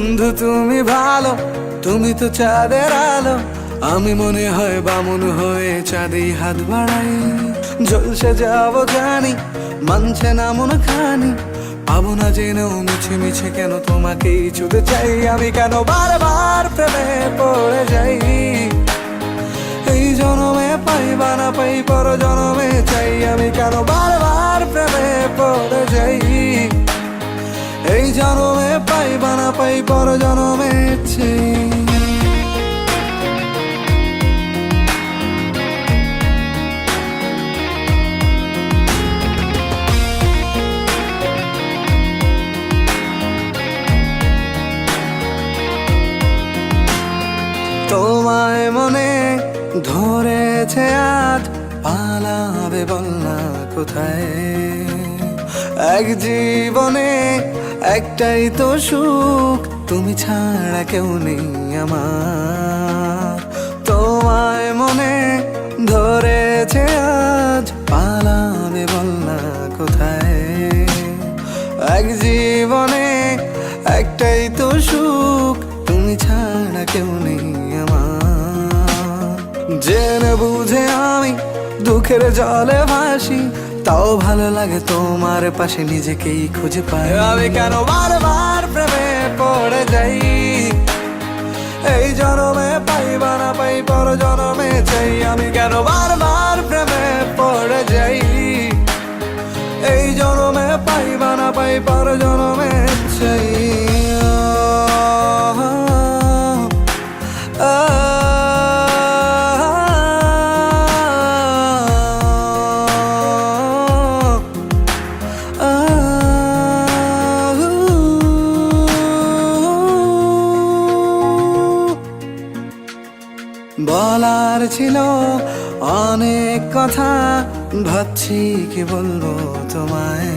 বন্ধু তুমি ভালো, তুমি তো চাঁদের আলো। আমি মনে হয় বামুন হয়ে চাঁদে হাত বাড়াই। জলসে যাবো জানি, মানছে না মন খানি। পাবো না জেনেও মিছে মিছে কেন তোমাকেই ছুতে চাই। আমি কেন বারবার প্রেমে পড়ে যাই। এই জনমে পাই বা না পাই, পর জনমে চাই। আমি কেন বারবার প্রেমে পড়ে যাই। এই জনমে পাই বা না পাই, পর জনমে চাই। তোমায় মনে ধরেছে আজ, পালাবে বল না কোথায়। এক জীবনে একটাই তো সুখ, তুমি ছাড়া কেউ নেই আমার। তোমায় মনে ধরেছে আজ, পালাবে বল না কোথায়। এক জীবনে একটাই তো সুখ, তুমি ছাড়া কেউ নেই আমার। জেনে বুঝে আমি দুঃখের জলে ভাসি, তাও ভালো লাগে তোমার পাশে নিজেকেই খুঁজে পাই। আমি কেন বারবার প্রেমে পড়ে যাই। এই জনমে পাই বা না পাই, পর জনমে চাই। আমি কেন বারবার প্রেমে পড়ে যাই। এই জনমে পাই বা না পাই, পর জনমে চাই। বলার ছিল অনেক কথা, ভাবছি কি বলবো তোমায়।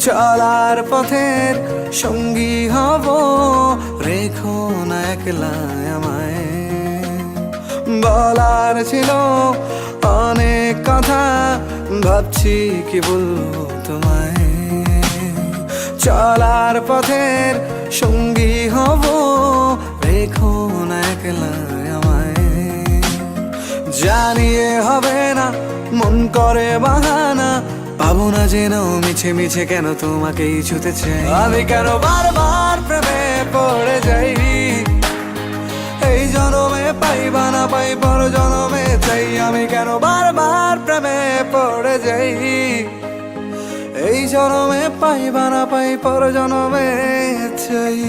চলার পথের সঙ্গী হব, রেখো না একলা আমায়। বলার ছিল অনেক কথা, ভাবছি কি বলবো তোমায়। চলার পথের সঙ্গী হব, রেখো না একলা আমায়। জানিয়ে হবে না, মন করে বাহানা। পাবো না জেনেও মিছে মিছে কেন তোমাকেই ছুতে চাই। আমি কেন বারবার প্রেমে পড়ে যাই। এই জনমে পাই বা না পাই, পর জনমে চাই। আমি কেন বারবার প্রেমে পড়ে যাই। এই জনমে পাই বা না পাই, পর জনমে চাই।